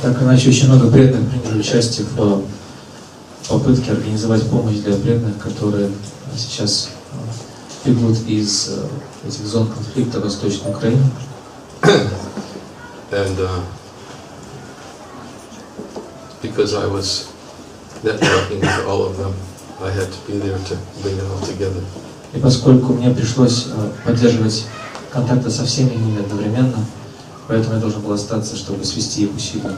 Так иначе очень много преданных приняли участие в попытке организовать помощь для преданных, которые сейчас бегут из этих зон конфликта в Восточной Украине. And because I was networking with all of them, I had to be there to bring it all together. И поскольку мне пришлось поддерживать контакты со всеми ними одновременно, поэтому я должен был остаться, чтобы свести их усилия.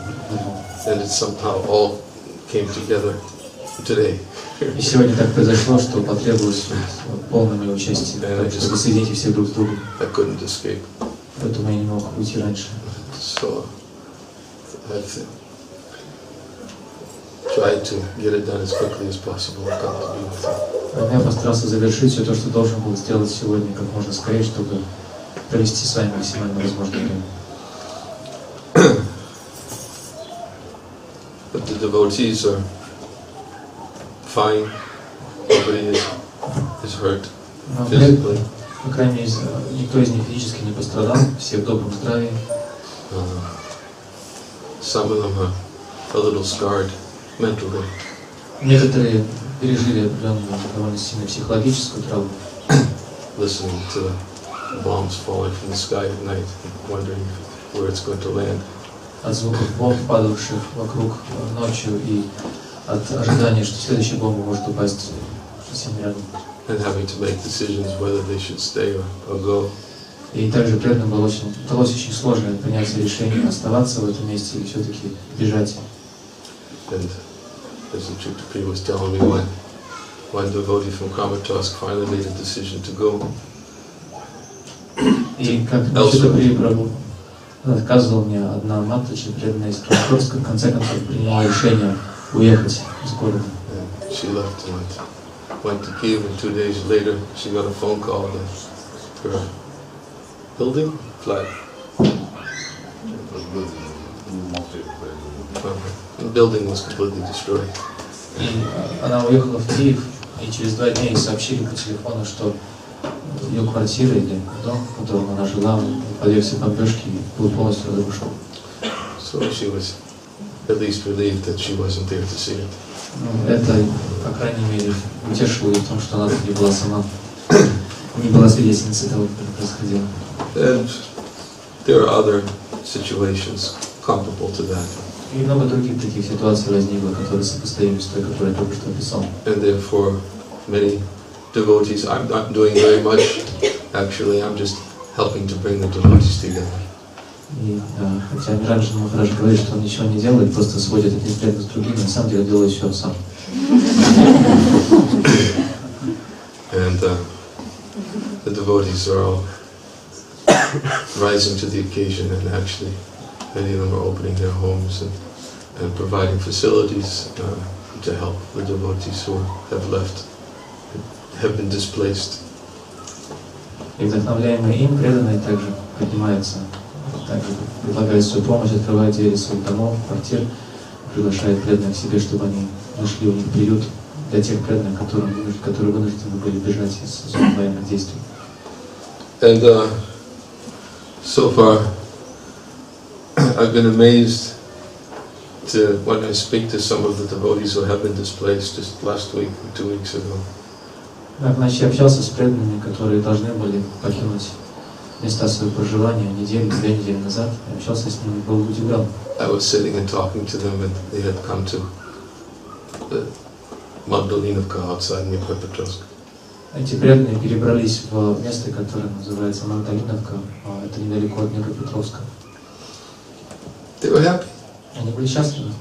And it somehow all came together today. И сегодня так произошло, что потребовалось полное мое участие, чтобы соединить всех друг с другом. I couldn't escape. Поэтому я не мог уйти раньше. So I tried to get it done as quickly as possible. I got to be with you. Я постарался завершить все то, что должен был сделать сегодня, как можно скорее, чтобы провести с вами максимально возможное время. But the devotees are fine. Nobody is hurt physically. По крайней мере, никто из них физически не пострадал, все в добром здравии. Some of them are a little scarred mentally. Некоторые пережили определенную довольно сильную психологическую травму. Listening to the bombs falling from the sky at night, wondering where it's going to land. От звуков бомб, падавших вокруг ночью, и от ожидания, что следующая бомба может упасть совсем рядом. And having to make decisions whether they should stay or go. И также преданным удалось очень сложно принять решение оставаться в этом месте или все-таки бежать. And as the Chuktapi was telling me, one devotee from Kramatorsk finally made a decision to go. И как Чуктапи Прабху рассказывал мне, одна маточка, преданная из Краматорска, в конце концов приняла решение уехать из города. She left and went to Kiev, and 2 days later she got a phone call that her building, flat. The building was completely destroyed. И она уехала в Киев, и через 2 дня ей сообщили по телефону, что ее квартира или дом, в котором она жила, подвергся бомбежке и был полностью разрушен. So she was at least relieved that she wasn't there to see it. Это, по крайней мере, утешило ее в том, что она не была сама, не была свидетельницей того, как это происходило. And there are other situations comparable to that. И много других таких ситуаций возникло, которые сопоставимы с той, которую я только что описал. And therefore, many devotees, I'm not doing very much. Actually, I'm just helping to bring the devotees together. И хотя Ниранджана Махарадж говорит, что он ничего не делает, просто сводит один преданных с другими, на самом деле делает все сам. And the devotees are all rising to the occasion, and actually many of them are opening their homes and providing facilities to help the devotees who have left, have been displaced. И вдохновляемые им преданные также поднимаются, также предлагают свою помощь, открывают двери своих домов, квартир, приглашают преданных к себе, чтобы они нашли у них приют для тех преданных, которые вынуждены были бежать из зон военных действий. And so far, I've been amazed when I speak to some of the devotees who have been displaced just last week or 2 weeks ago. Значит, я общался с преданными, которые должны были покинуть места своего проживания неделю, 2 недели назад. Я общался с ними, был удивлен. I was sitting and talking to them, and they had come to the Magdalinovka outside Dnipropetrovsk. Эти преданные перебрались в место, которое называется Магдалиновка, это недалеко от Днепропетровска. They were happy. Они были счастливы.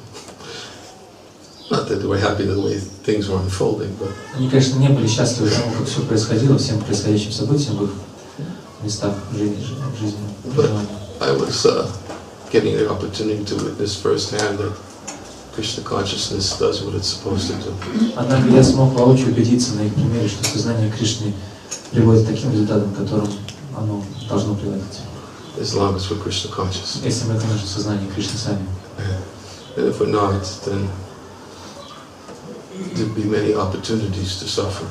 Not that they were happy the way things were unfolding, but Они, конечно, не были счастливы тому, как все происходило, всем происходящим событиям в их местах жизни. But I was getting the opportunity to witness firsthand that Krishna consciousness does what it's supposed to do. Однако я смог воочию убедиться на их примере, что сознание Кришны приводит к таким результатам, к которым оно должно приводить. As long as we're Krishna conscious. Если мы, конечно, сознание Кришны сами. And if we're not, then there'd be many opportunities to suffer.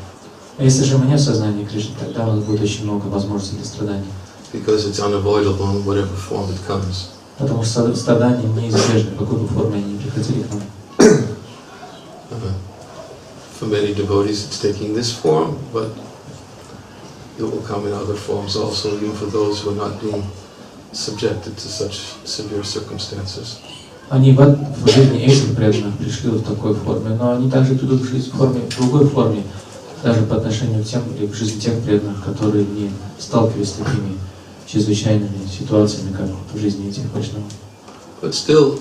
А если же мы не в сознании Кришны, тогда у нас будет очень много возможностей для страданий. Because it's unavoidable in whatever form it comes. Потому что страдания неизбежны, в какой бы форме они ни приходили к нам. For many devotees it's taking this form, but it will come in other forms also, even for those who are not being subjected to such severe circumstances. Они в жизни этих преданных пришли в такой форме, но они также придут в жизнь в другой форме, даже по отношению к тем, или в жизни тех преданных, которые не сталкивались с такими чрезвычайными ситуациями, как в жизни этих вайшнавов. But still,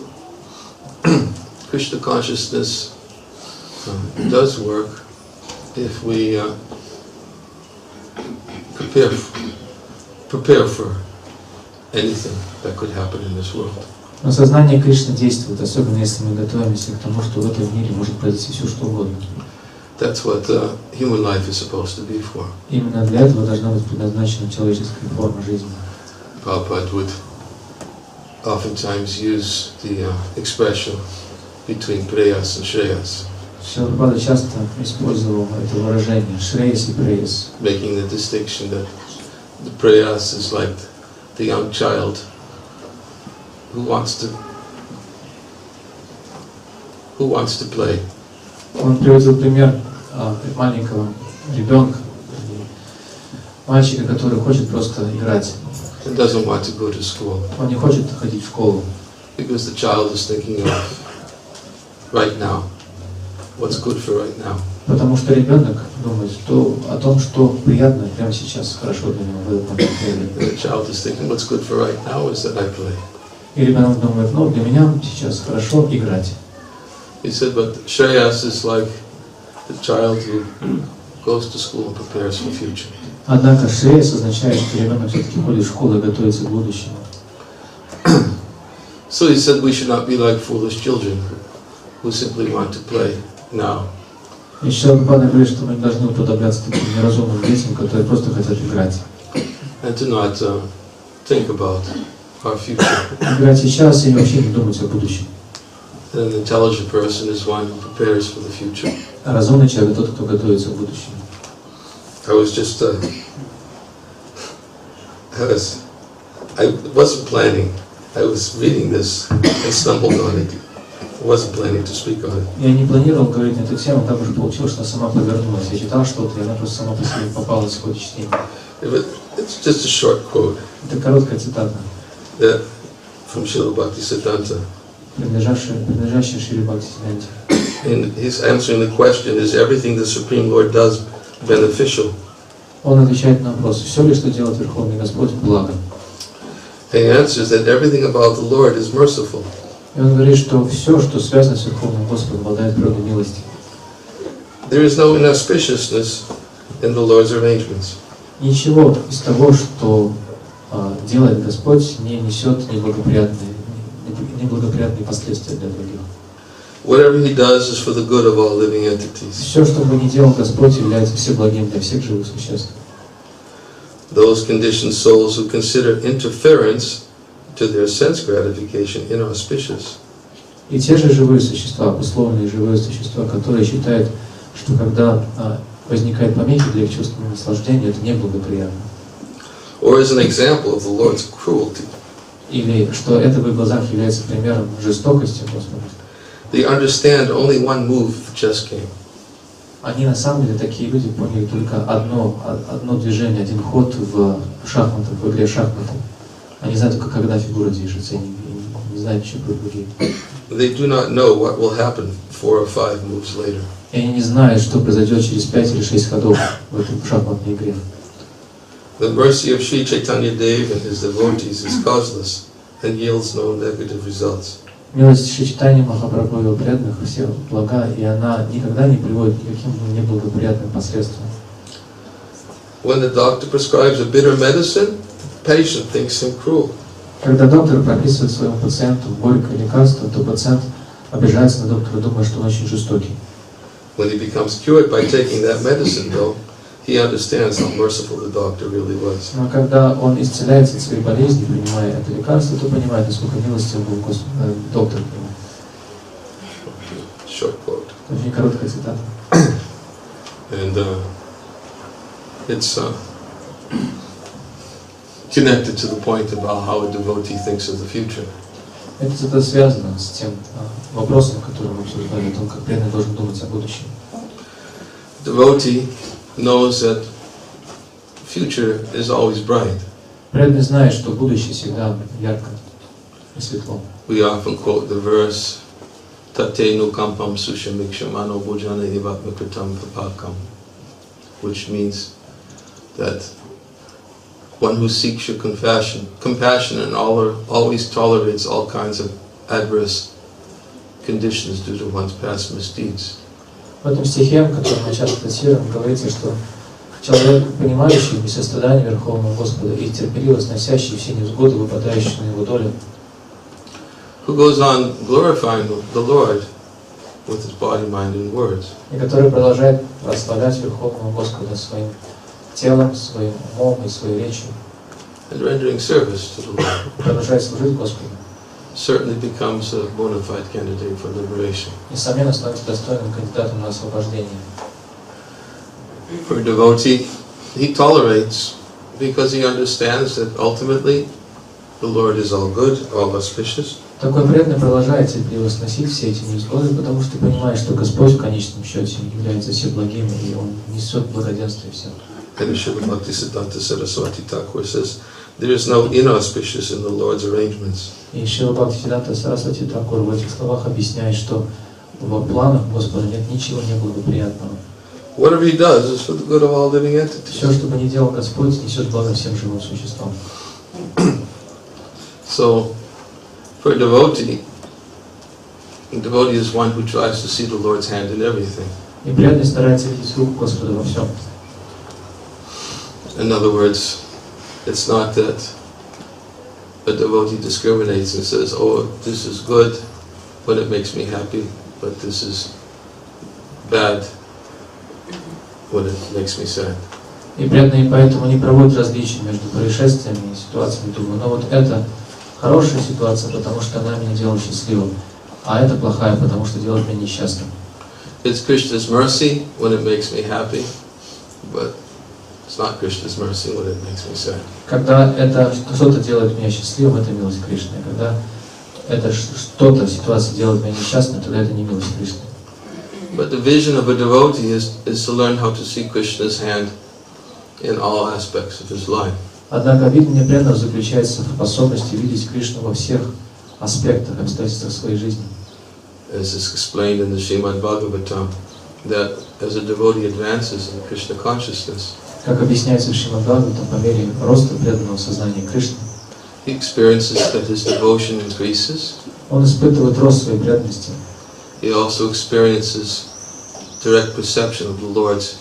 Krishna consciousness does work if we prepare for anything that could happen in this world. Но сознание Кришны действует, особенно если мы готовимся к тому, что в этом мире может произойти все, что угодно. That's what human life is supposed to be for. Именно для этого должна быть предназначена человеческая форма жизни. Prabhupada would oftentimes use the expression between preyas and shreyas. Шрила Прабхупада часто использовал это выражение «шрейас» и «прейас», making the distinction that the preyas is like the young child who wants to play. Он приводил пример маленького ребенка, мальчика, который хочет просто играть. And doesn't want to go to school. Он не хочет ходить в школу. Because the child is thinking of right now, what's good for right now. Потому что ребенок думает о том, что приятно прямо сейчас, хорошо для него в этот момент времени. The child is thinking what's good for right now is that I play. И ребенок думает, для меня сейчас хорошо играть. He said, but Shreyas is like the child who goes to school and prepares for future. Однако шрейас означает, что ребенок все-таки ходит в школу и готовится к будущему. So he said we should not be like foolish children who simply want to play now. И Шрила Прабхупада говорит, что мы не должны уподобляться таким неразумным детям, которые просто хотят играть. And to not think about our future. Играть сейчас и вообще не думать о будущем. An intelligent person is one who prepares for the future. А разумный человек тот, кто готовится к будущему. I wasn't planning. I was reading this and stumbled on it. I wasn't planning to speak on it. Я не планировал говорить на эту тему, так уж получилось, что сама повернулась. Я читал что-то, и она просто сама по себе попалась в ходе чтения. It's just a short quote. Это короткая цитата. From Srila Bhaktisiddhanta. Принадлежащая Шриле Бхактивиданте. And he's answering the question: is everything the Supreme Lord does beneficial? Он отвечает на вопрос: все ли, что делает Верховный Господь, благо? And he answers that everything about the Lord is merciful. И он говорит, что все, что связано с Верховным Господом, обладает природой милости. There is no inauspiciousness in the Lord's arrangements. Ничего из того, что делает Господь, не несет неблагоприятные последствия для других. Whatever he does is for the good of all living entities. Все, что бы ни делал Господь, является всеблагим для всех живых существ. Those conditioned souls who consider interference to their sense gratification inauspicious. И те же живые существа, условные живые существа, которые считают, что когда возникают помехи для их чувственного наслаждения, это неблагоприятно. Or as an example of the Lord's cruelty. Или что это в их глазах является примером жестокости Господа. They understand only one move of the chess game. Они на самом деле, такие люди, поняли только одно движение, один ход в шахматах, в игре шахматы. Они знают только, когда фигура движется, и не знают еще про другие. They do not know what will happen 4 or 5 moves later. И они не знают, что произойдет через 5 или 6 ходов в этой шахматной игре. The mercy of Sri Chaitanya Dev and his devotees is causeless and yields no negative results. Милость Шри Чайтаньи Махапрабху и его преданных все блага, и она никогда не приводит к никаким неблагоприятным последствиям. When the doctor prescribes a bitter medicine, the patient thinks him cruel. Когда доктор прописывает своему пациенту горькое лекарство, то пациент обижается на доктора, думая, что он очень жестокий. When he becomes cured by taking that medicine, though, he understands how merciful the doctor really was. Но когда он исцеляется от своей болезни, принимая это лекарство, то понимает, насколько милостив был доктор к нему. Short quote. Очень короткая цитата. And it's connected to the point about how a devotee thinks of the future. Это связано с тем вопросом, который мы обсуждали, о том, как преданный должен думать о будущем. Devotee knows that future is always bright. Преданный знает, что будущее всегда ярко и светло. We often quote the verse Tate nukampam sushamikshamano bhujana ivatmakritam vipakam, which means that one who seeks your compassion and always tolerates all kinds of adverse conditions due to one's past misdeeds. В этом стихе, который мы часто цитируем, говорится, что человек, понимающий несострадание Верховного Господа и терпеливо сносящий все невзгоды, выпадающие на его долю, who goes on glorifying the Lord with his body, mind, and words. И который продолжает прославлять Верховного Господа своим телом, своим умом и своей речью. And rendering service to the Lord. Продолжает служить Господу. Certainly becomes a bona fide candidate for liberation. Несомненно, становится достойным кандидатом на освобождение. For a devotee, he tolerates because he understands that ultimately the Lord is all good, all auspicious. Такой преданный продолжает терпеливо сносить все эти невзгоды, потому что понимает, что Господь в конечном счете является всеблагим, и Он несет благоденствие всем. And Shrila Bhaktivinoda Saraswati Thakur says, there is no inauspicious in the Lord's arrangements. И Шрила Бхактиведанты Свами Прабхупады в этих словах объясняет, что в планах Господа нет ничего неблагоприятного. Whatever He does is for the good of all living entities. Все, что бы ни делал Господь, несет благо всем живым существам. So, for a devotee is one who tries to see the Lord's hand in everything. И преданный старается видеть руку Господа во всем. In other words, it's not that a devotee discriminates and says, oh, this is good when it makes me happy, but this is bad when it makes me sad. И преданный поэтому не проводит различия между происшествиями и ситуациями, думаю, но вот это хорошая ситуация, потому что она меня делает счастливым, а это плохая, потому что делает меня несчастным. It's Krishna's mercy when it makes me happy, but it's not Krishna's mercy when it makes me sad. Когда это что-то делает меня счастливым, это милость Кришны. Когда это что-то, ситуация делает меня несчастным, тогда это не милость Кришны. But the vision of a devotee is to learn how to see Krishna's hand in all aspects of his life. Однако видение преданного заключается в способности видеть Кришну во всех аспектах, обстоятельствах своей жизни. As is explained in the Srimad Bhagavatam, that as a devotee advances in Krishna consciousness, как объясняется в Шримад Бхагаватам, по мере роста преданного сознания Кришны, he experiences that his devotion increases. Он испытывает рост своей преданности. He also experiences direct perception of the Lord's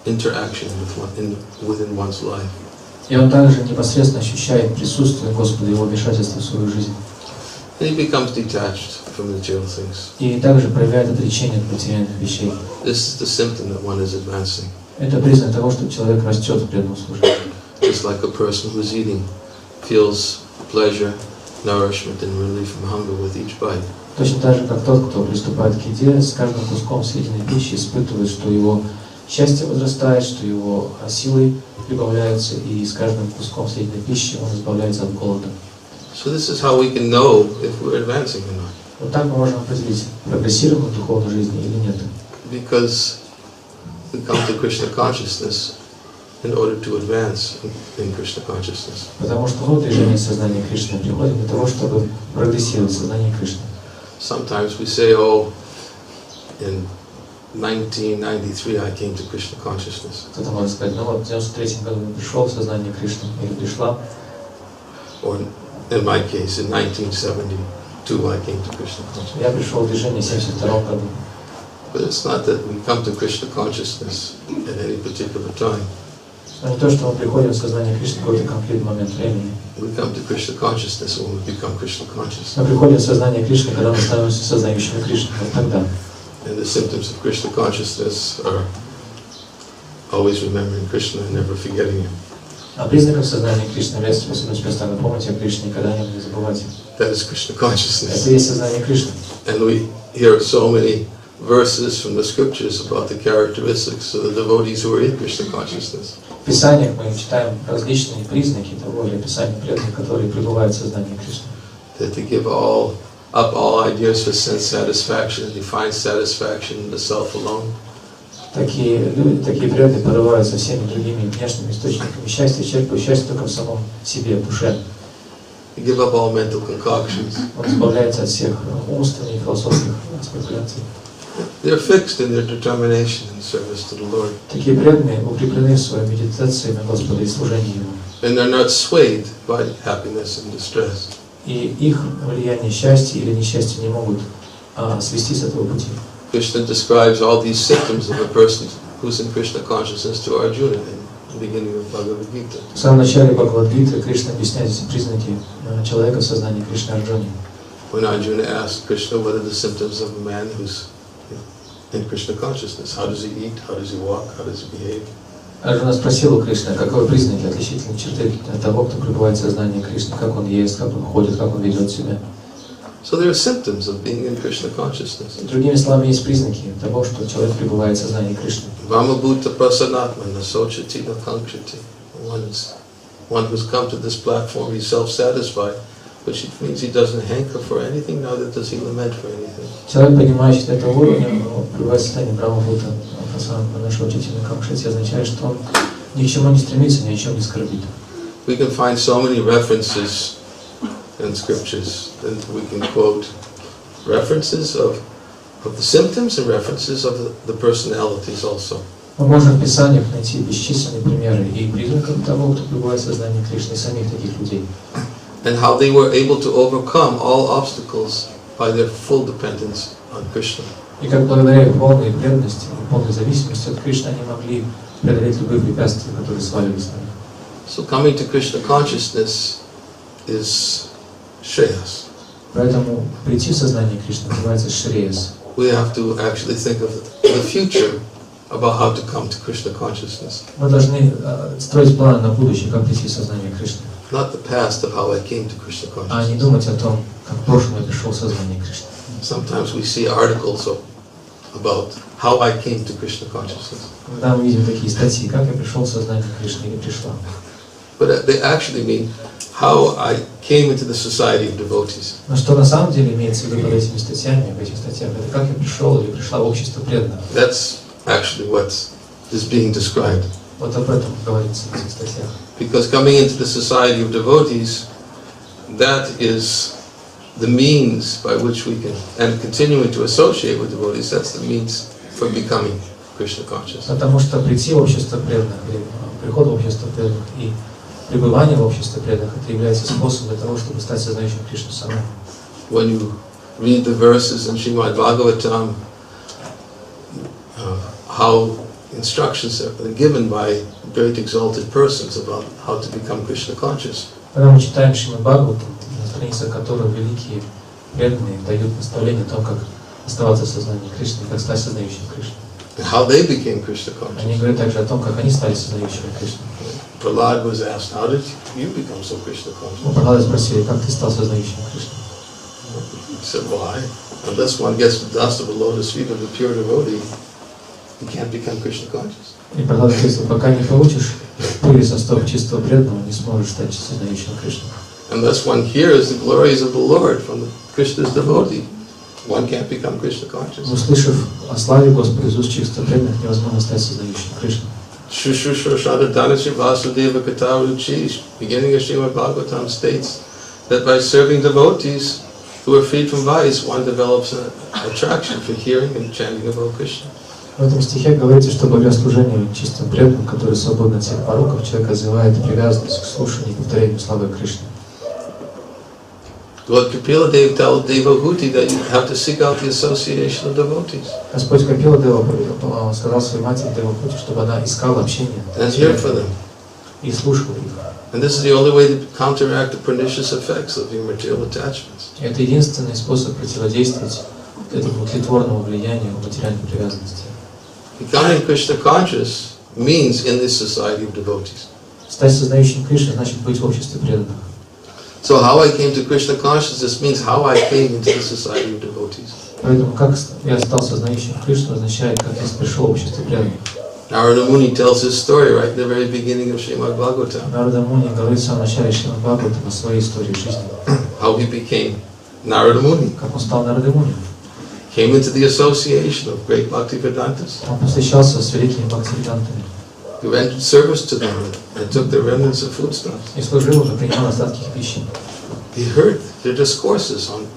interaction within one's life. И он также непосредственно ощущает присутствие Господа, Его вмешательства в свою жизнь. And he becomes detached from the material things. И также проявляет отречение от материальных вещей. This is the symptom that one is advancing. Это признак того, что человек растет в преданном служении. Just like a person who is eating feels pleasure, nourishment, and relief from hunger with each bite. Точно так же, как тот, кто приступает к еде, с каждым куском съеденной пищи испытывает, что его счастье возрастает, что его силы прибавляются, и с каждым куском съеденной пищи он избавляется от голода. So this is how we can know if we're advancing or not. Вот так мы можем определить, прогрессируем мы в духовной жизни или нет. Because we come to Krishna consciousness in order to advance in Krishna consciousness. Потому что мы в движении сознания Кришны приходим для того, чтобы прогрессировать в сознании Кришны. Sometimes we say, oh, in 1993 I came to Krishna consciousness. Кто-то может сказать, ну вот в 93-м году я пришел в сознание Кришны, или пришла. Or in my case, in 1972 I came to Krishna consciousness. Я пришел в движение в 1972 году. But it's not that we come to Krishna consciousness at any particular time. Но не то, что мы приходим в сознание Кришны в какой-то конкретный момент времени. We come to Krishna consciousness when we become Krishna conscious. Мы приходим в сознание Кришны, когда мы становимся сознающими Кришны, вот тогда. And the symptoms of Krishna consciousness are always remembering Krishna and never forgetting Him. А признаком сознания Кришны является способность постоянно помнить о Кришне, никогда не забывать. That is Krishna consciousness. Это и есть сознание Кришны. And we hear so many verses from the scriptures about the characteristics of the devotees who are in Krishna consciousness. В Писаниях мы читаем различные признаки того или описания преданных, которые пребывают в сознании Кришны. That they give up all ideas for sense satisfaction and they find satisfaction in the self alone. Такие люди, такие преданные порывают со всеми другими внешними источниками счастья, черпают счастье только в самом себе, в душе. They give up all mental concoctions. Он избавляется от всех умственных и философских спекуляций. They're fixed in their determination in service to the Lord. Такие преданные укреплены в своей медитации на Господа и служении Ему. And they're not swayed by happiness and distress. И их влияние счастья или несчастья не могут свести с этого пути. Krishna describes all these symptoms of a person who's in Krishna consciousness to Arjuna in the beginning of Bhagavad-Gita. В самом начале Бхагавад-Гиты Кришна объясняет эти признаки человека в сознании Кришны Арджуне. When Arjuna asked Krishna what are the symptoms of a man who's in Krishna consciousness, how does he eat, how does he walk, how does he behave? Арджуна спросил у Кришны, каковы признаки, отличительные черты того, кто пребывает в сознании Кришны, как он ест, как он ходит, как он ведет себя. So there are symptoms of being in Krishna consciousness. Другими словами, есть признаки того, что человек пребывает в сознании Кришны. Vamabhuta prasanatmana sochati nakankriti. One who's come to this platform, he's self-satisfied, which means he doesn't hanker for anything, neither does he lament for anything. Человек, понимающий на этом уровне, пребывает в сознании Брамабхута нашего учителя Камшити, означает, что он ни к чему не стремится, ни о чем не скорбит. We can find so many references in scriptures, and we can quote references of the symptoms and references of the personalities also. Мы можем в Писаниях найти бесчисленные примеры и признаков того, кто пребывает в сознании Кришны, и самих таких людей. And how they were able to overcome all obstacles by their full dependence on Krishna. И как благодаря их полной преданности и полной зависимости от Кришны они могли преодолеть любые препятствия, которые свалились на них. So coming to Krishna consciousness is shreyas. Поэтому прийти в сознание Кришны называется шреяс. We have to actually think of the future about how to come to Krishna consciousness. Мы должны строить планы на будущее, как прийти в сознание Кришны. Not the past of how I came to Krishna А не consciousness. думать о том, как в прошлом я пришел в сознание Кришны. Sometimes we see articles about how I came to Krishna consciousness. Когда мы видим такие статьи, как я пришел в сознание Кришны или пришла. But they actually mean how I came into the society of devotees. Но что на самом деле имеется в виду под этими статьями, в этих статьях, это как я пришел или пришла в общество преданных. That's actually what is being described. Вот об этом говорится в этих статьях. Because coming into the society of devotees, that is the means by which we can, and continuing to associate with devotees, that's the means for becoming Krishna conscious. Потому что прийти в общество преданных, или приход в общество преданных и пребывание в обществе преданных, это является способом для того, чтобы стать сознающим Кришну самим. When you read the verses in Srimad Bhagavatam, how instructions are given by great exalted persons about how to become Krishna conscious. Когда мы читаем Шримад Бхагаватам, на страницах которых великие преданные дают наставление о том, как оставаться в сознании Кришны, как стать сознающим Кришну. And how they became Krishna conscious. Они говорят также о том, как они стали сознающими Кришну. Prahlad was asked, how did you become so Krishna conscious? У Прахлады спросили, как ты стал сознающим Кришну? He said, well, unless one gets the dust of the lotus feet of the pure devotee, you can't become Krishna conscious. И Прахлада ответил, пока не получишь пыли со стоп чистого преданного, не сможешь стать сознающим Кришну. Unless one hears the glories of the Lord from Krishna's devotee, one can't become Krishna conscious. Услышав о славе Господа из уст чистого преданных, невозможно стать сознающим Кришну. Shushushra Shradadanashi Vasudeva Kataruchi, beginning of Srimad Bhagavatam, states that by serving devotees who are freed from vice, one develops an attraction for hearing and chanting about Krishna. В этом стихе говорится, что благодаря служению чистым преданным, которые свободны от всех пороков, человек развивает привязанность к слушанию и повторению славы Кришны. Lord Kapila Dev tells Devahuti that you have to seek out the association of devotees. Господь Капила Дева сказал своей матери Девахути, чтобы она искала общение And hear for them. и слушала их. And this is the only way to counteract the pernicious effects of your material attachments. Это единственный способ противодействовать этому тлетворному влиянию материальной привязанности. Becoming Krishna conscious means in this society of devotees. Стать сознающим Кришну значит быть в обществе преданных. So how I came to Krishna consciousness means how I came into the society of devotees. Поэтому как я стал сознающим Кришну означает, как я пришел в общество преданных. Narada Muni tells his story right in the very beginning of Srimad Bhagavatam. Нарада Муни говорит в самом начале Шримад Бхагаватам о своей истории жизни. How he became Narada Muni. Как он стал Нарада Муни. Came into the association of great Bhaktivedantas. Он встречался с великими бхактиведантами. He rendered service to them and took the remnants of foodstuffs. И служил им, и принимал остатки их пищи. He heard their discourses on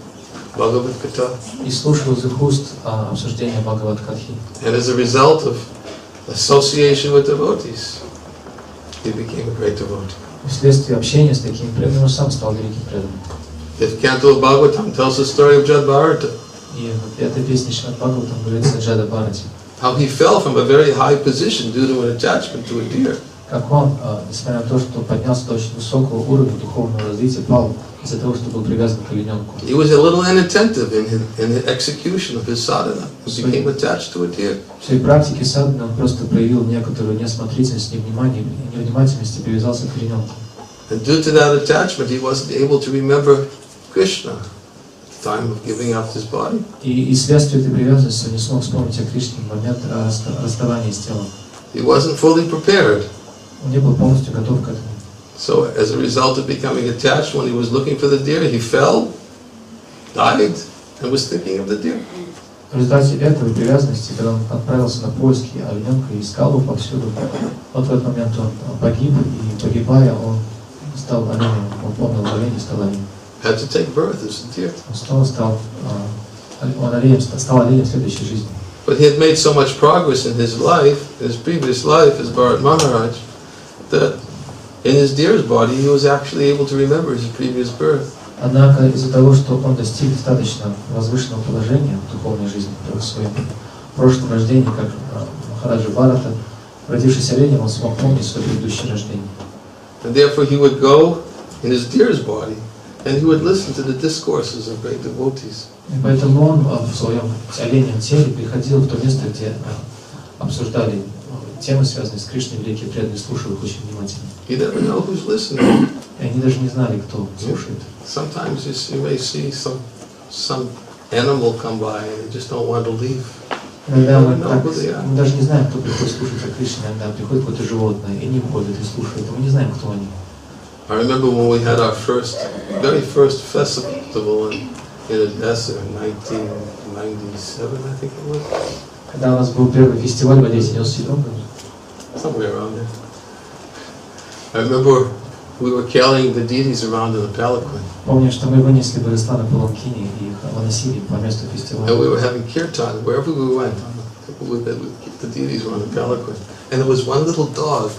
Bhagavad-Gitу. И слушал из их уст обсуждения Бхагавад-Гиту. And as a result of association with devotees, he became a great devotee. И вследствие общения с такими преданными он сам стал великим преданным. Fifth canto of Bhagavatam tells the story of Jad Bharata. И в этой песне Шримад Бхагаватам говорится о Джада Бхарате. How he fell from a very high position due to an attachment to a deer. Как он, несмотря на то, что поднялся до очень высокого уровня духовного развития, пал из-за того, что был привязан к олененку. He was a little inattentive in the execution of his sadhana. He became attached to a deer. В своей практике садханы он просто проявил некоторую неосмотрительность, невнимательность и привязался к олененку. And due to that attachment, he wasn't able to remember Krishna at the time of giving up his body. И вследствие этой привязанности он не смог вспомнить о Кришне в момент расставания с телом. He wasn't fully prepared. Он не был полностью готов к этому. So, as a result of becoming attached, when he was looking for the deer, he fell, died, and was thinking of the deer. В результате этой привязанности, когда он отправился на поиски олененка и искал его повсюду, вот в этот момент он погиб, и погибая, он стал оленем, он помнил оленя и стал оленем. Had to take birth as a deer. Он снова стал оленем в следующей жизни. But he had made so much progress in his life, in his previous life as Bharat Maharaj, that in his deer's body he was actually able to remember his previous birth. Однако из-за того, что он достиг достаточно возвышенного положения в духовной жизни, в своем прошлом рождении, как Махараджа Бхарата, родившись оленем, он смог помнить свое предыдущее рождение. And therefore he would go in his deer's body and he would listen to the discourses of great devotees. И поэтому он в своем оленем теле приходил в то место, где обсуждали темы, связанные с Кришной, великие преданные, слушал их очень внимательно. You never know who's listening. И они даже не знали, кто слушает. Sometimes you may see some animal come by and they just don't want to leave. Иногда мы даже не знаем, кто приходит слушать о Кришне, иногда приходит какое-то животное, и они выходят и слушают, мы не знаем, кто они. I remember when we had our very first festival in Odessa in 1997, I think it was. Когда у нас был первый фестиваль в Одессе, 97 году. Somewhere around there. I remember we were carrying the deities around in a palanquin. Помню, что мы вынесли божества на паланкине и их выносили по месту фестиваля. And we were having kirtan wherever we went. The deities were on the palanquin. And there was one little dog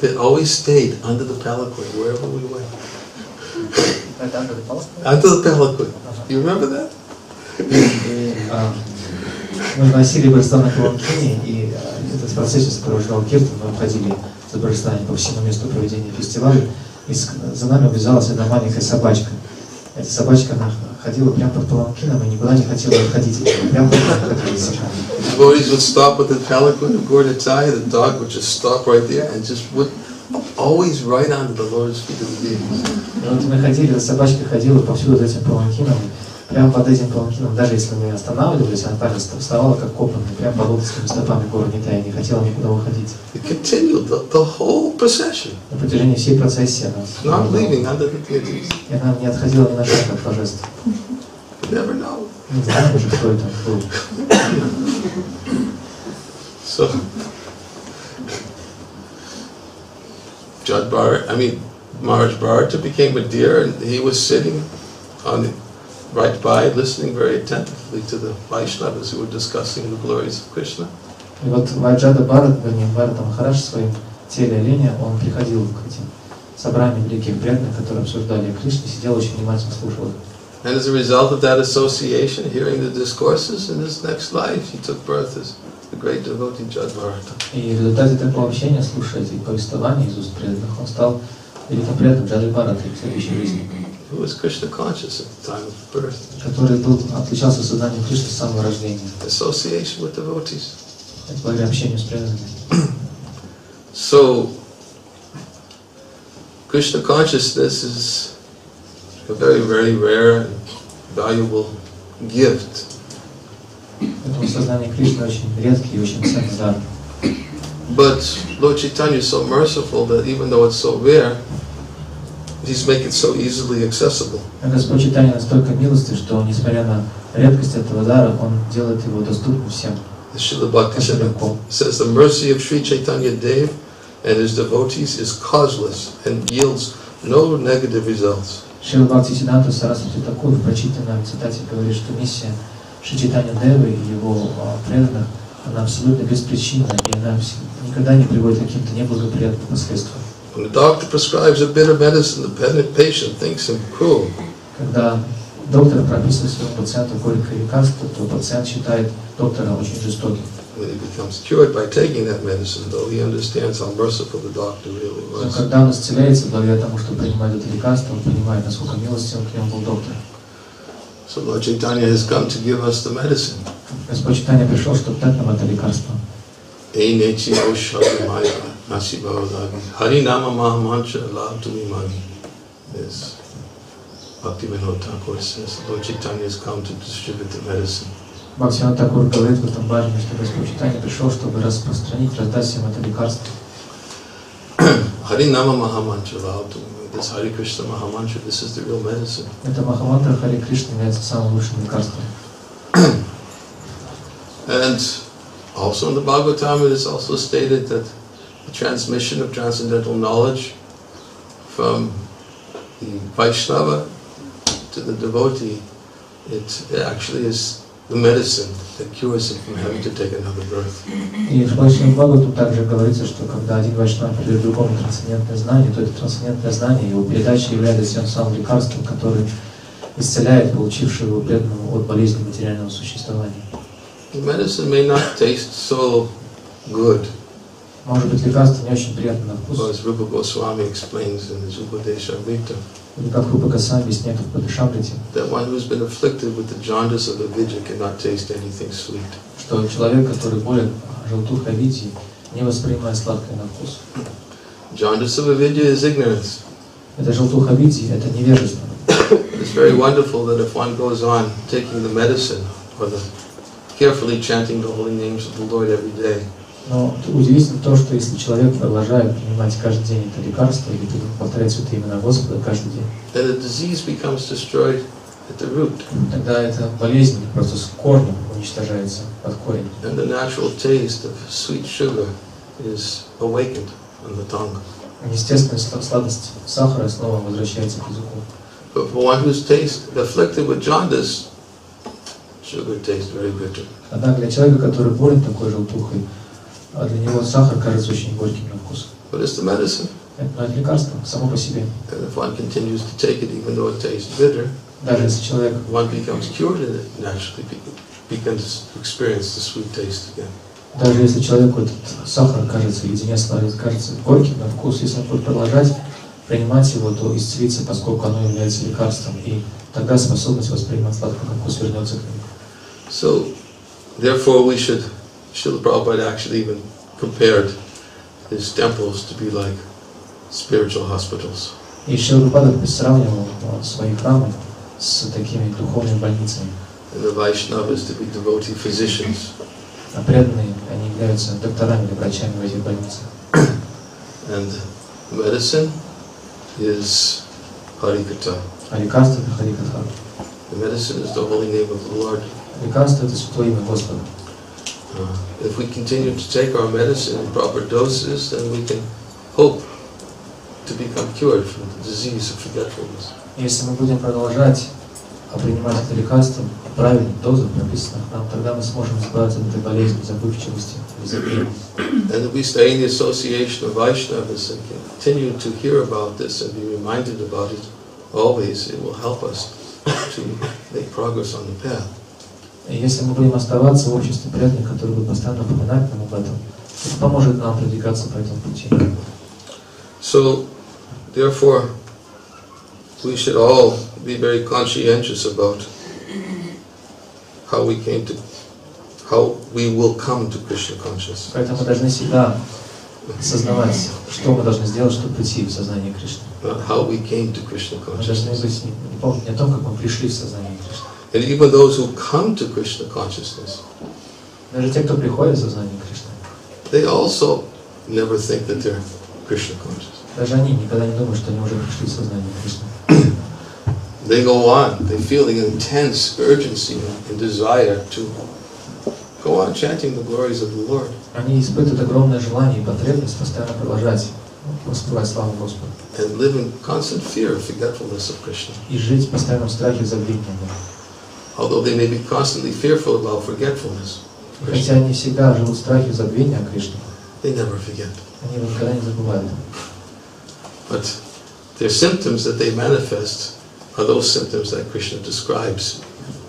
that always stayed under the palanquin wherever we went. Under the palanquin? Under the palanquin. Do you remember that? Мы носили божества на паланкине, и этот процесс сопровождал киртан, мы обходили за божествами по всему месту проведения фестиваля, и за нами увязалась одна маленькая собачка. Эта собачка, она ходила прямо под паланкином и никуда не хотела отходить, прямо под паланкином. Devotees would stop with the palanquin of Gordatai, the dog would just stop right there and just would always right under the Lord's feet of the deities. И вот мы ходили, собачка ходила повсюду за этим паланкином, прямо под этим паланкином, даже если мы останавливались, она также вставала как копанная, прямо под лотосными стопами горы Нитай, не хотела никуда уходить. It continued the whole procession. На протяжении всей процессии она и она не отходила ни на шаг от божеств. You never know. Не знаю уже, кто это был. So, Maharaj Bharata became a deer, and he was sitting on right by, listening very attentively to the Vaishnavas who were discussing the glories of Krishna. И вот Вайджада Бхарат, вернее, Бхарата Махарадж в своем теле оленя, он приходил к этим собраниям великих преданных, которые обсуждали Кришну, сидел очень внимательно, слушал их. And as a result of that association, hearing the discourses, in his next life, he took birth as the great devotee Jad Bharata. И в результате такого общения, слушая эти повествования из уст преданных, он стал великим преданным Джады Бхараты в следующей жизни. Who was Krishna conscious at the time of birth. Который отличался сознанием Кришны с самого рождения. Association with devotees. Благодаря общению с преданными. So, Krishna consciousness is a very, very rare and valuable gift. Поэтому сознание Кришны очень редкий и очень ценный дар. But Lord Chaitanya is so merciful that even though it's so rare, He's making it so easily accessible. Господь Чайтанья настолько милостив, что несмотря на редкость этого дара, Он делает его доступным всем. Srila Bhakti says the mercy of Sri Chaitanya Dev and his devotees is causeless and yields no negative results. Шрила Бхактиведанты Свами в прочитанном цитате говорит, что миссия Шри Чайтанья Девы и его преданных, она абсолютно беспричинна, и она никогда не приводит к каким-то неблагоприятным последствиям. When the doctor prescribes a bitter medicine, the patient thinks him cruel. Когда доктор прописывает своему пациенту горькое лекарство, то пациент считает доктора очень жестоким. When he becomes cured by taking that medicine, though, he understands how merciful the doctor really was. Но когда он исцеляется благодаря тому, что принимает это лекарство, он понимает, насколько милостивым к нему был доктор. So Lord Chaitanya has come to give us the medicine. Господь Чайтанья пришел, чтобы дать нам это лекарство. Hari Nama Mahamantra Love to me Magi. Yes. Bhaktivinoda Thakur says Lord Chaitanya has come to distribute the medicine. Бхактивиданта Тхакур говорит в этом баджане, что Господь Чайтанья пришел, чтобы распространить, раздать всем это лекарство. Hari Nama Mahamantra Love to me. This Hari Krishna Mahamantra, this is the real medicine. Это Махамантра Хари Кришны является самым лучшим лекарством. And also in the Bhagavatam it is also stated that the transmission of transcendental knowledge from the Vaishnava to the devotee, it actually is the medicine that cures him from having to take another birth. И в Вайшнава Бхагавату также говорится, что когда один вайшнав передает другому трансцендентное знание, то это трансцендентное знание, его передача является тем самым лекарством, которое исцеляет получившего его преданного от болезни материального существования. The medicine may not taste so good. Может быть, лекарство не очень приятно на вкус. As Rupa Goswami explains in his Upadeshamrita, Или как Рупа Госвами объясняет в Падешамрите, that one who's been afflicted with the jaundice of avidya cannot taste anything sweet. что человек, который болен желтухой авидьей, не воспринимает сладкое на вкус. Jaundice of avidya is ignorance. Это желтуха авидьи, это невежество. It's very wonderful that if one goes on taking the medicine or the carefully chanting the holy names of the Lord every day, Но удивительно то, что если человек продолжает принимать каждый день это лекарство или повторять святые имена Господа каждый день, then the disease becomes destroyed at the root. тогда эта болезнь просто с корнем уничтожается под корень. And the natural taste of sweet sugar is awakened on the tongue. Естественная сладость сахара снова возвращается к языку. But for one who's afflicted with jaundice, sugar tastes very bitter. Однако для человека, который болен такой желтухой, для него сахар кажется очень горьким на вкус. But it's the medicine. Но это лекарство само по себе. And if one continues to take it, even though it tastes bitter, Даже если человек one becomes cured in it, naturally begins to experience the sweet taste again. Даже если человеку этот сахар кажется, леденец кажется горьким на вкус, если он будет продолжать принимать его, то исцелится, поскольку оно является лекарством, и тогда способность воспринимать сладкий вкус вернется к нему. So, therefore, Srila Prabhupada actually even compared his temples to be like spiritual hospitals. И Шрила Прабхупада сравнивал свои храмы с такими духовными больницами. And the Vaishnavas to be devotee physicians. А преданные, они являются докторами или врачами в этих больницах. And medicine is Harikatha. А лекарство это Харикатха. The medicine is the holy name of the Lord. Лекарство это святое имя Господа. If we continue to take our medicine in proper doses, then we can hope to become cured from the disease of forgetfulness. Если мы будем продолжать принимать это лекарство в правильных дозах, прописанных нам, тогда мы сможем избавиться от этой болезни забывчивости, забвения. And if we stay in the association of Vaishnavas and continue to hear about this and be reminded about it always, it will help us to make progress on the path. И если мы будем оставаться в обществе преданных, которые будут постоянно напоминать нам об этом, это поможет нам продвигаться по этому пути. So, therefore, we should all be very conscientious about how we will come to Krishna consciousness. Поэтому мы должны всегда осознавать, что мы должны сделать, чтобы прийти в сознание Кришны. How we came to Krishna Мы должны consciousness. помнить не о том, как мы пришли в сознание Кришны. And even those who come to Krishna consciousness, Даже те, кто приходит в сознание Кришны, they also never think that they're Krishna conscious. даже они никогда не думают, что они уже пришли в сознание Кришны. They go on, they feel the intense urgency and desire to go on chanting the glories of the Lord. Они испытывают огромное желание и потребность постоянно продолжать воспевать славу Господа. And live in constant fear of forgetfulness of Krishna. И жить в постоянном страхе забвения. Although they may be constantly fearful about forgetfulness, Хотя они всегда живут в страхе забвения о Кришне, they never forget. они его никогда не забывают. But their symptoms that they manifest are those symptoms that Krishna describes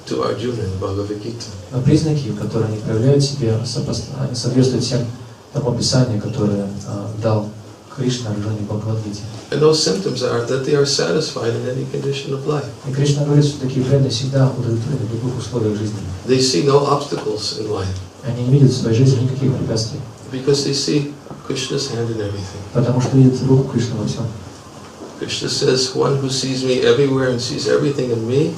to Arjuna in Bhagavad-Gitу. Но признаки, которые они проявляют в себе, они соответствуют тому описанию, которое дал Кришна Арджуне в Бхагавад-Гите. And those symptoms are that they are satisfied in any condition of life. И Кришна говорит, что такие преданные всегда удовлетворены в любых условиях жизни. They see no obstacles in life. Они не видят в своей жизни никаких препятствий. Because they see Krishna's hand in everything. Потому что видят руку Кришны во всем. Krishna says, one who sees me everywhere and sees everything in me,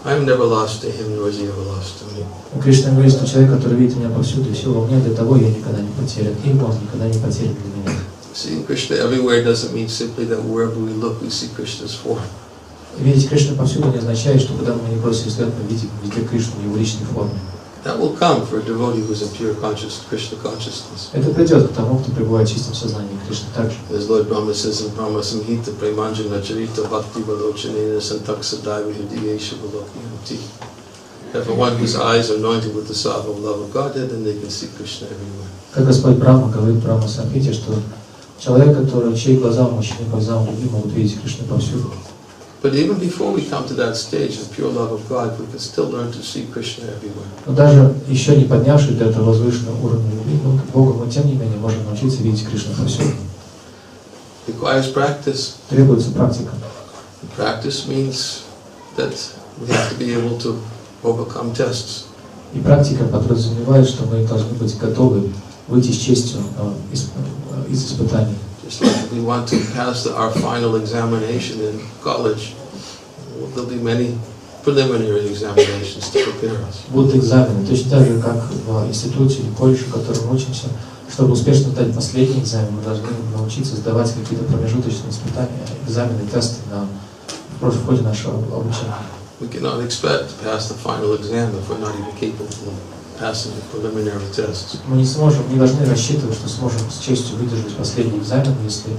I am never lost to him, nor is he ever lost to me. Кришна говорит, что человек, который видит меня повсюду и все во мне, для того я никогда не потерян, и он никогда не потерян для меня. Seeing Krishna everywhere doesn't mean simply that wherever we look, we see Krishna's form. Видеть Кришну повсюду не означает, что куда мы не бросили взгляд, мы видим везде Кришну в его личной форме. That will come for a devotee who is in pure Krishna consciousness. Это придет к тому, кто пребывает в чистом сознании Кришны также. As Lord Brahma says in Brahma Samhita, Premanjana Charita Bhakti Valochanena Santaksadaiva Hridiyesha Valokyanti. That for one whose eyes are anointed with the salve of love of Godhead, then they can see Krishna everywhere. Как Господь Брахма говорит в Брахма Самхите, что человек, чьи глаза умощены бальзамом любви, могут видеть Кришну повсюду. But even before we come to that stage of pure love of God, we can still learn to see Krishna everywhere. Но даже еще не поднявшись до этого возвышенного уровня любви к Богу, мы тем не менее можем научиться видеть Кришну повсюду. Requires practice. Требуется практика. Practice means that we have to be able to overcome tests. И практика подразумевает, что мы должны быть готовы выйти с честью из испытаний. Just like if we want to pass our final examination in college, there'll be many preliminary examinations to prepare us. Будут экзамены, точно так же, как в институте или колледже, в котором мы учимся. Чтобы успешно сдать последний экзамен, мы должны научиться сдавать какие-то промежуточные испытания, экзамены, тесты в ходе нашего обучения. We cannot expect to pass the final exam if we're not even capable of passing the preliminary tests. Мы не должны рассчитывать, что сможем с честью выдержать последний экзамен, если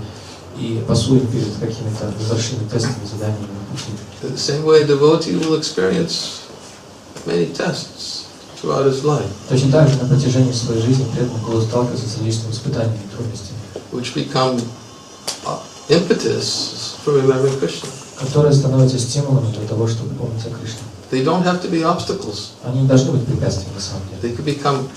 и пасуем перед какими-то небольшими тестами, заданиями на пути. In the same way, a devotee will experience many tests throughout his life. Точно так же на протяжении своей жизни преданный будут сталкиваться с различными испытаниями и трудностями, Which become impetus for remembering Krishna. которые становятся стимулом для того, чтобы помнить о Кришне. They don't have to be obstacles. Они не должны быть препятствиями на самом деле. They could become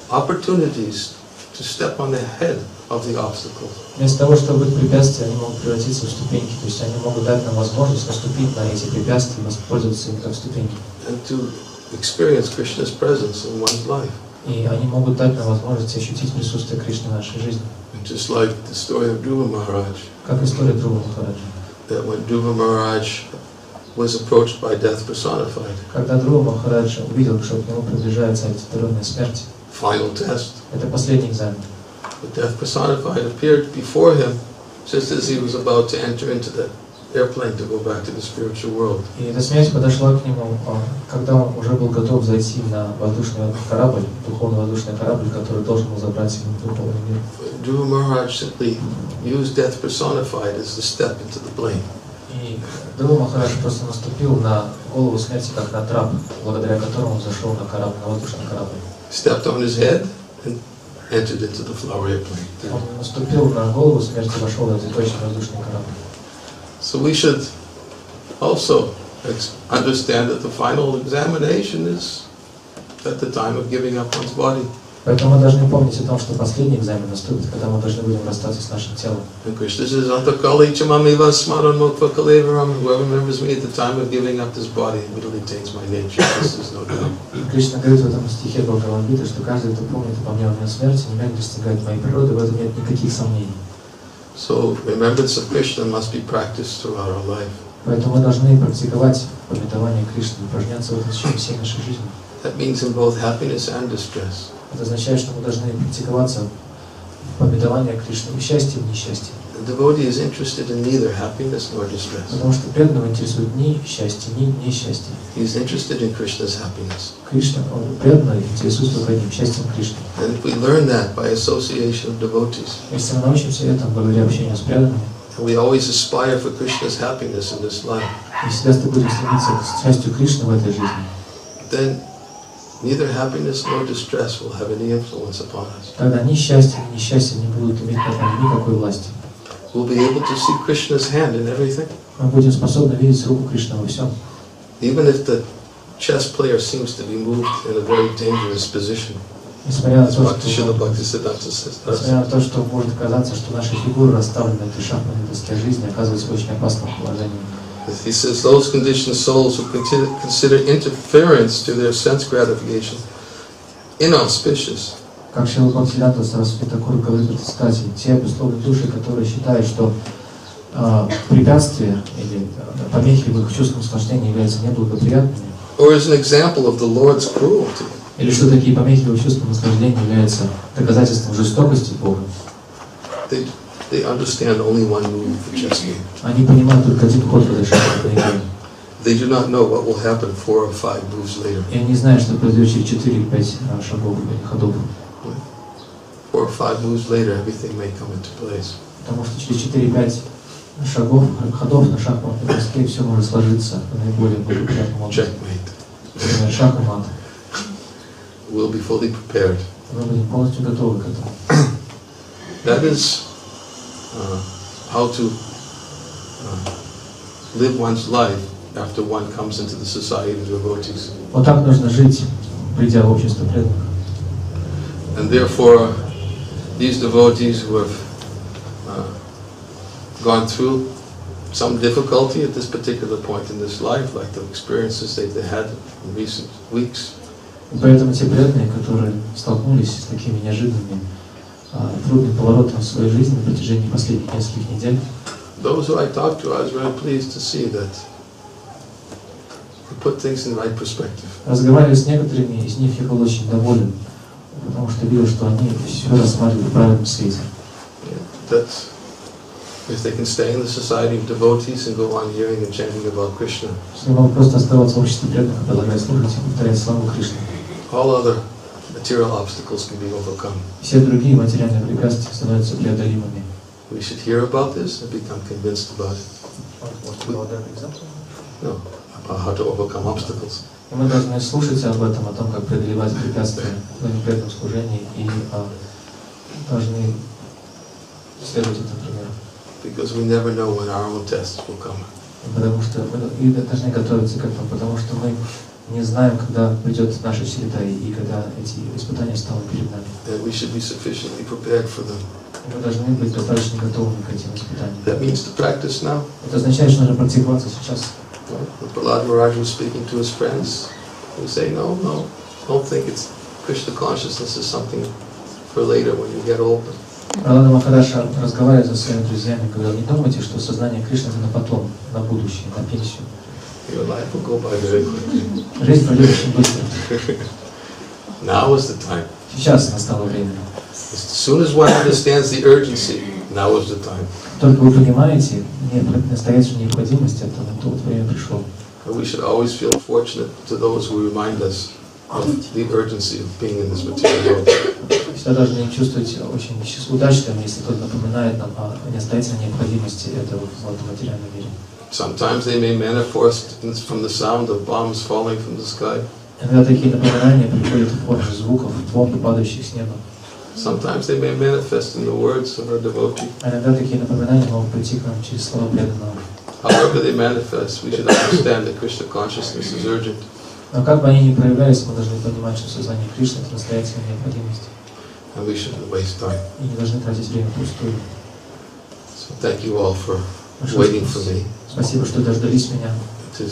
opportunities to step on the head of the obstacles. Вместо того, чтобы быть препятствием, они могут превратиться в ступеньки. То есть они могут дать нам возможность наступить на эти препятствия и воспользоваться ими как ступеньки. And to experience Krishna's presence in one's life. И они могут дать нам возможность ощутить присутствие Кришны в нашей жизни. And just like the story of Dhruva Maharaj. Как история Dhruva Махараджа. That when Dhruva Maharaj was approached by death personified. Когда Dhruva Махарадж увидел, что к нему приближается олицетворенная смерть. Final test. Это последний экзамен. The death personified appeared before him just as he was about to enter into the airplane to go back to the spiritual world. И эта смерть подошла к нему, когда он уже был готов зайти на воздушный корабль, духовный воздушный корабль, который должен был забрать его в духовный мир. Dhruva Maharaj simply used death personified as the step into the plane. И Dhruva Махарадж просто наступил на голову смерти, как на трап, благодаря которому он зашел на корабль, на воздушный корабль. Stepped on his head and entered into the flower airplane. Он наступил на голову смерти и вошел в цветочный воздушный корабль. So we should also understand that the final examination is at the time of giving up one's body. Поэтому мы должны помнить о том, что последний экзамен наступит, когда мы должны будем расстаться с нашим телом. And Krishna says, "Antakali chamamiva smaran mokva kalevaram." Whoever remembers me at the time of giving up this body immediately takes my nature. This is no doubt. Кришна говорит в этом стихе Бхагавад-Гиты, что каждый, кто помнит обо мне во время смерти, немедленно достигает моей природы, в этом нет никаких сомнений. So remembrance of Krishna must be practiced throughout our life. Поэтому мы должны практиковать памятование Кришны, упражняться в этом в течение всей нашей жизни. That means in both happiness and distress. Это означает, что мы должны практиковаться в победовании Кришны и счастье, и несчастье. The devotee is interested in neither happiness nor distress. Потому что преданного интересует ни счастье, ни несчастье. He is interested in Krishna's happiness. Кришна, преданный интересует только одним счастьем Кришны. And if we learn that by association of devotees, если мы научимся этому благодаря общению с преданными, and we always aspire for Krishna's happiness in this life, и всегда будем стремиться к счастью Кришны в этой жизни, then neither happiness nor distress will have any influence upon us. Тогда ни счастье, ни несчастье не будут иметь над нами никакой власти. We'll be able to see Krishna's hand in everything. Мы будем способны видеть руку Кришны во всем. Even if the chess player seems to be moved in a very dangerous position. Несмотря на то, что может казаться, что наши фигуры расставлены на этой шахматной доске жизни, оказываются в очень опасном положении. He says those conditioned souls who consider interference to their sense gratification inauspicious. Как Шрила Бхактиведанты Свами говорит в цитате, те обусловленные души, которые считают, что препятствия или помехи в их чувственном наслаждении являются неблагоприятными, or as an example of the Lord's cruelty. Или что такие помехи в чувственном наслаждении являются доказательством жестокости Бога. They understand only one move of the chess game. Они понимают только один ход в этой шахматной игре. They do not know what will happen 4 or 5 moves later. И они знают, что произойдет через 4-5 шагов или ходов. 4 or 5 moves later, everything may come into place. Потому что через 4-5 шагов, ходов на шахматной доске все может сложиться по наиболее благоприятному образу. Checkmate. Шах и мат. We'll be fully prepared. Мы будем полностью готовы к этому. That is how to live one's life after one comes into the society of devotees. Вот так нужно жить, придя в общество преданных. And therefore, these devotees who have gone through some difficulty at this particular point in this life, like the experiences they've had in recent weeks. Поэтому те преданные, которые столкнулись с такими неожиданными трудными поворотами в своей жизни на протяжении последних нескольких недель, those who I talked to, I was very pleased to see that they put things in the right perspective. Разговаривая с некоторыми из них, я был очень доволен, потому что видел, что они все рассматривают в правильном свете. That if they can stay in the society of devotees and go on hearing and chanting about Krishna, если могут просто оставаться в обществе преданных, продолжать слушать и повторять славу Кришны, all other material obstacles can be overcome. Все другие материальные препятствия становятся преодолимыми. We should hear about this and become convinced about it. No, about how to overcome obstacles. И мы должны слушать об этом, о том, как преодолевать препятствия в преданном служении, и должны следовать этому примеру. Because we never know when our own tests will come. Потому что мы должны готовиться к этому, потому что мы не знаем, когда придет наша череда и когда эти испытания станут перед нами. And we should be sufficiently prepared for them. Мы должны быть достаточно готовыми к этим испытаниям. That means to practice now. Это означает, что нужно практиковаться сейчас. When Prahlad Maharaj was speaking to his friends, he was saying, no, don't think it's Krishna consciousness is something for later when you get older. Пралада Махарадж, разговаривая со своими друзьями, говорил: не думайте, что сознание Кришны это на потом, на будущее, на пенсию. Your life will go by very quickly. Жизнь пройдет очень быстро. Now is the time. Сейчас настало время. As soon as one understands the urgency, now is the time. Только вы понимаете настоящую необходимость этого, то вот время пришло. We should always feel fortunate to those who remind us of the urgency of being in this material world. Всегда должны чувствовать очень удачным, если кто-то напоминает нам о настоятельной необходимости этого в этом материальном мире. Sometimes they may manifest from the sound of bombs falling from the sky. Иногда такие напоминания приходят в форме звуков, бомб, падающих с неба. Sometimes they may manifest in the words of our devotee. Иногда такие напоминания могут прийти к нам через слова преданного. However they manifest, we should understand that Krishna consciousness is urgent. Но как бы они ни проявлялись, мы должны понимать, что сознание Кришны это настоятельная необходимость. And we shouldn't waste time. И не должны тратить время впустую. So thank you all for waiting for me. Спасибо, что дождались меня. To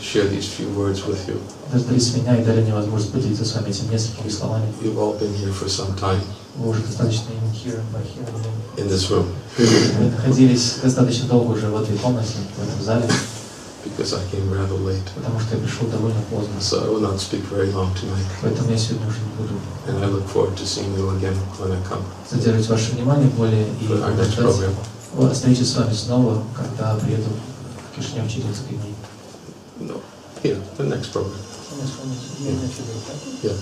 share these few words with you. Дождались меня и дали мне возможность поделиться с вами этими несколькими словами. You've all been here for some time. Вы уже достаточно in this room. Вы находились достаточно долго уже в этой комнате, в этом зале. because I came rather late. Потому что я пришел довольно поздно. So I will not speak very long tonight. Поэтому я сегодня уже не буду. And I look forward to seeing you again when I come. Задерживать ваше внимание более и встречи с вами снова, когда приеду в Кишинев через несколько дней. No, here, the next program. Yeah.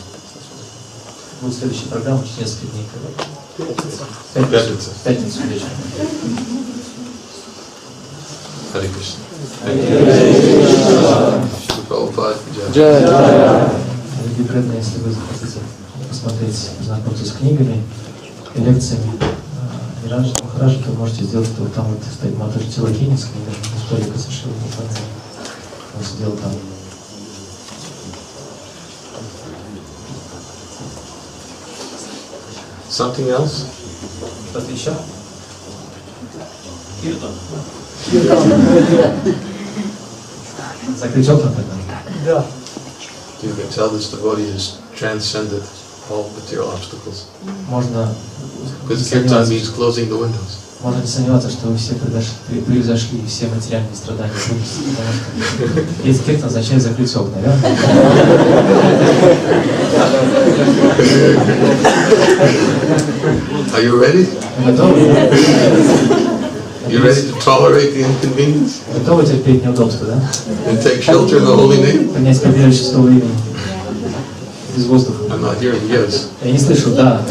Будет следующая программа через несколько дней. Пятница. Пятницу вечером. Харе Кришна. Дорогие преданные, если вы захотите посмотреть, познакомиться с книгами и лекциями Ниранджана Махараджа, то можете сделать это. Вот там вот стоит Матаджи Тилакини с книгами «Историка со Шрила Ниранджана». Он сидел там. Something else? Что-то еще? Закрыть окна тогда? Да. You can tell this devotee has transcended all material obstacles. Можно Because kirtan means closing the windows. Можно не сомневаться, что вы все превзошли все материальные страдания, трудности, потому что если киртан означает закрыть окна, верно? Are you ready? Готовы? You ready to tolerate the inconvenience? Готовы терпеть неудобства, да? And take shelter in the holy name? Принять прибежище святого имени. Без воздуха. I'm not hearing yes. Я не слышу «да».